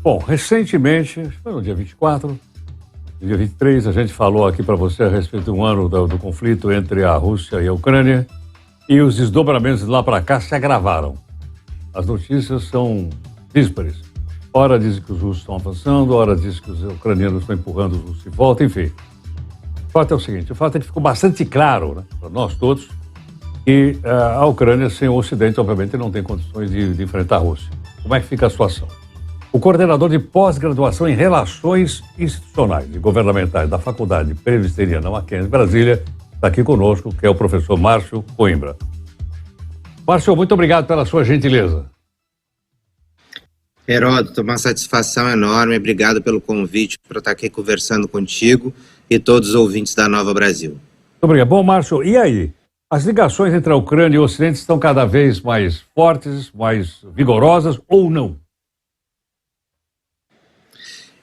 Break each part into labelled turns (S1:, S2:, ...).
S1: Bom, recentemente, foi no dia 24, no dia 23, a gente falou aqui para você a respeito de um ano do conflito entre a Rússia e a Ucrânia e os desdobramentos de lá para cá se agravaram. As notícias são díspares. Ora dizem que os russos estão avançando, ora dizem que os ucranianos estão empurrando os russos de volta, enfim. O fato é o seguinte, o fato é que ficou bastante claro, né, para nós todos, que a Ucrânia sem o Ocidente, obviamente, não tem condições de enfrentar a Rússia. Como é que fica a situação? O coordenador de pós-graduação em Relações Institucionais e Governamentais da Faculdade Presbiteriana Mackenzie, Brasília, está aqui conosco, que é o professor Márcio Coimbra. Márcio, muito obrigado pela sua gentileza.
S2: Heródoto, uma satisfação enorme, obrigado pelo convite para estar aqui conversando contigo e todos os ouvintes da Nova Brasil.
S1: Muito obrigado. Bom, Márcio, e aí? As ligações entre a Ucrânia e o Ocidente estão cada vez mais fortes, mais vigorosas ou não?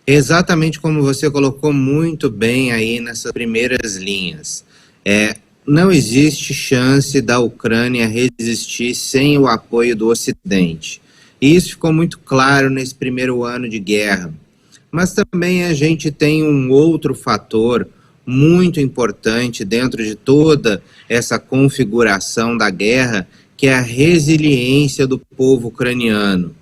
S2: Exatamente como você colocou muito bem aí nessas primeiras linhas. Não existe chance da Ucrânia resistir sem o apoio do Ocidente. E isso ficou muito claro nesse primeiro ano de guerra. Mas também a gente tem um outro fator muito importante dentro de toda essa configuração da guerra, que é a resiliência do povo ucraniano.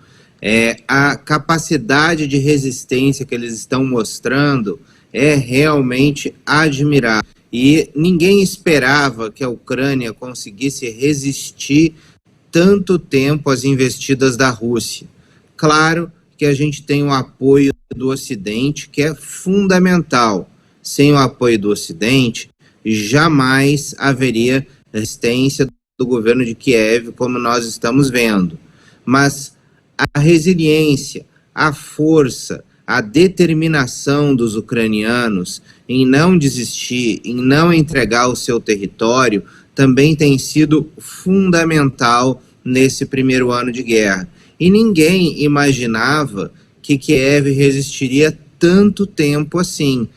S2: A capacidade de resistência que eles estão mostrando é realmente admirável. E ninguém esperava que a Ucrânia conseguisse resistir tanto tempo às investidas da Rússia. Claro que a gente tem o apoio do Ocidente, que é fundamental. Sem o apoio do Ocidente, jamais haveria resistência do governo de Kiev, como nós estamos vendo. Mas a resiliência, a força, a determinação dos ucranianos em não desistir, em não entregar o seu território, também tem sido fundamental nesse primeiro ano de guerra. E ninguém imaginava que Kiev resistiria tanto tempo assim.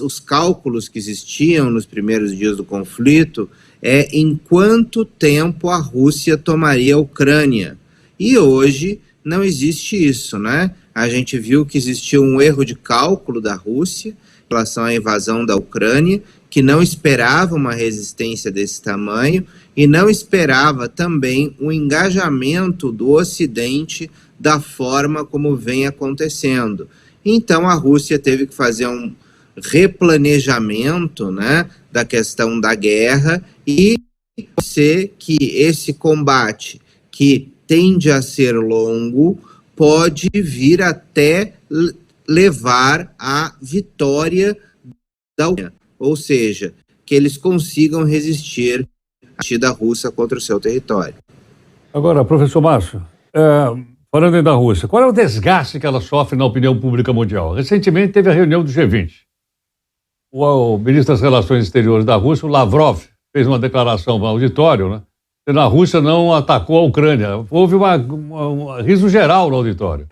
S2: Os cálculos que existiam nos primeiros dias do conflito em quanto tempo a Rússia tomaria a Ucrânia. E hoje não existe isso, né? A gente viu que existiu um erro de cálculo da Rússia em relação à invasão da Ucrânia, que não esperava uma resistência desse tamanho e não esperava também o engajamento do Ocidente da forma como vem acontecendo. Então a Rússia teve que fazer um replanejamento, né, da questão da guerra e ser que esse combate, que tende a ser longo, pode vir até levar à vitória da Ucrânia, ou seja, que eles consigam resistir à da Rússia contra o seu território.
S1: Agora, professor Márcio, falando da Rússia, qual é o desgaste que ela sofre na opinião pública mundial? Recentemente teve a reunião do G20. O ministro das Relações Exteriores da Rússia, o Lavrov, fez uma declaração no auditório, né? Que a Rússia não atacou a Ucrânia. Houve um riso geral no auditório.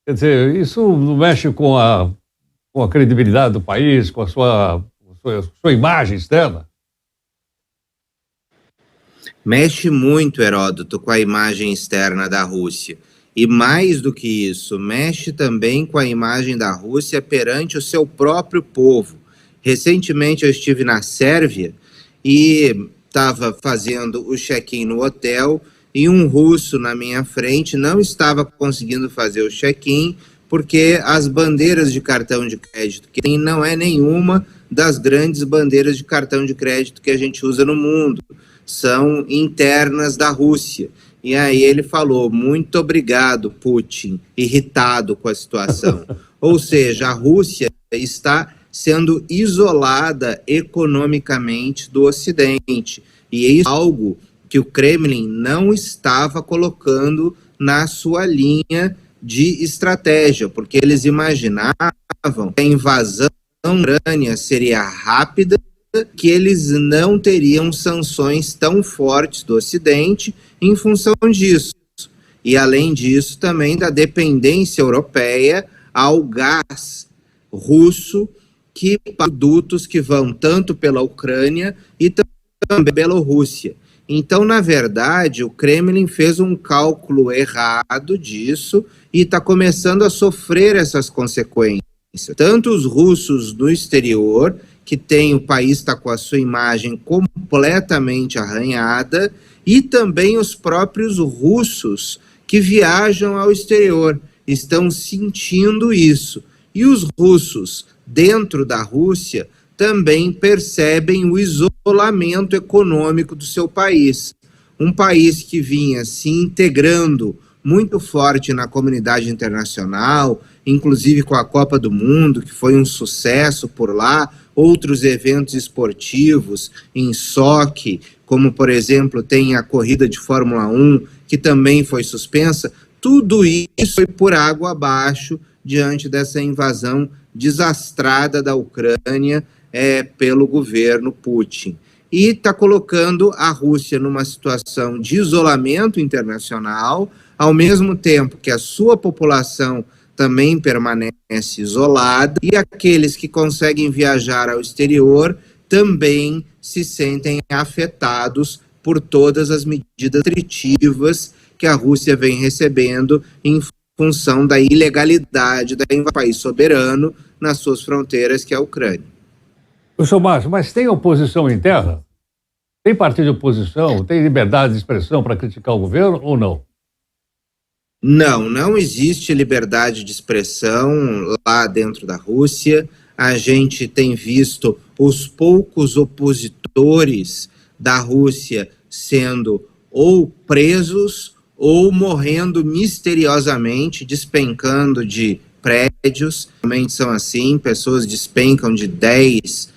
S1: Quer dizer, isso mexe com a credibilidade do país, com a sua imagem externa?
S2: Mexe muito, Heródoto, com a imagem externa da Rússia. E mais do que isso, mexe também com a imagem da Rússia perante o seu próprio povo. Recentemente eu estive na Sérvia e estava fazendo o check-in no hotel e um russo na minha frente não estava conseguindo fazer o check-in porque as bandeiras de cartão de crédito que tem não é nenhuma das grandes bandeiras de cartão de crédito que a gente usa no mundo. São internas da Rússia. E aí ele falou, muito obrigado, Putin, irritado com a situação. Ou seja, a Rússia está sendo isolada economicamente do Ocidente. E é isso algo que o Kremlin não estava colocando na sua linha de estratégia, porque eles imaginavam que a invasão da Ucrânia seria rápida, que eles não teriam sanções tão fortes do Ocidente em função disso. E, além disso, também da dependência europeia ao gás russo, que produtos que vão tanto pela Ucrânia e também pela Bielorrússia. Então, na verdade, o Kremlin fez um cálculo errado disso e está começando a sofrer essas consequências. Tanto os russos no exterior, que o país está com a sua imagem completamente arranhada, e também os próprios russos que viajam ao exterior estão sentindo isso. E os russos dentro da Rússia também percebem o isolamento econômico do seu país. Um país que vinha se integrando muito forte na comunidade internacional, inclusive com a Copa do Mundo, que foi um sucesso por lá, outros eventos esportivos em Sochi, como, por exemplo, tem a corrida de Fórmula 1, que também foi suspensa. Tudo isso foi por água abaixo diante dessa invasão desastrada da Ucrânia pelo governo Putin. E está colocando a Rússia numa situação de isolamento internacional, ao mesmo tempo que a sua população também permanece isolada, e aqueles que conseguem viajar ao exterior também se sentem afetados por todas as medidas restritivas que a Rússia vem recebendo em função da ilegalidade da invasão do país soberano nas suas fronteiras, que é a Ucrânia.
S1: Professor Márcio, mas tem oposição interna? Tem partido de oposição? Tem liberdade de expressão para criticar o governo ou não?
S2: Não, não existe liberdade de expressão lá dentro da Rússia. A gente tem visto os poucos opositores da Rússia sendo ou presos ou morrendo misteriosamente, despencando de prédios. Realmente são assim, pessoas despencam de 10,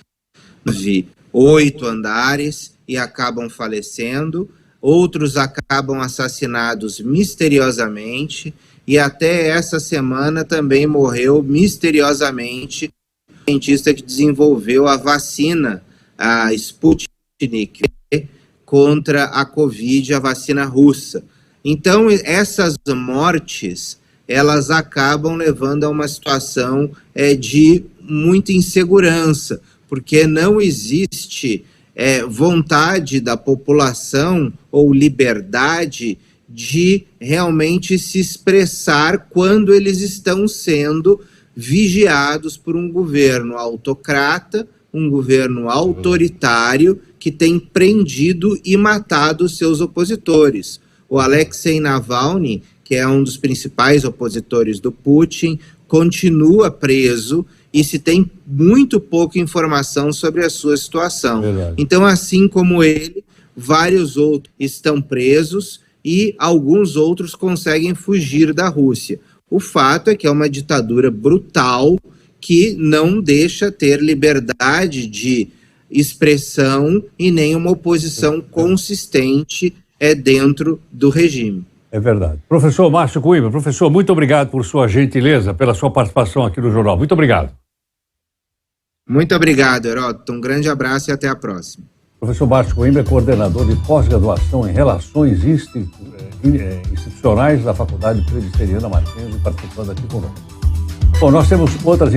S2: 8 andares e acabam falecendo. Outros acabam assassinados misteriosamente, e até essa semana também morreu misteriosamente o cientista que desenvolveu a vacina, a Sputnik, contra a Covid, a vacina russa. Então, essas mortes, elas acabam levando a uma situação de muita insegurança, porque não existe vontade da população ou liberdade de realmente se expressar quando eles estão sendo vigiados por um governo autocrata, um governo autoritário que tem prendido e matado seus opositores. O Alexei Navalny, que é um dos principais opositores do Putin, continua preso e se tem muito pouca informação sobre a sua situação.
S1: Verdade.
S2: Então, assim como ele, vários outros estão presos e alguns outros conseguem fugir da Rússia. O fato é que é uma ditadura brutal que não deixa ter liberdade de expressão e nem uma oposição consistente dentro do regime.
S1: É verdade. Professor Márcio Coimbra, professor, muito obrigado por sua gentileza, pela sua participação aqui no Jornal. Muito obrigado.
S2: Muito obrigado, Heródoto. Um grande abraço e até a próxima.
S1: Professor Márcio Coimbra é coordenador de pós-graduação em Relações Institucionais da Faculdade Presbiteriana Mackenzie, participando aqui conosco. Bom, nós temos outras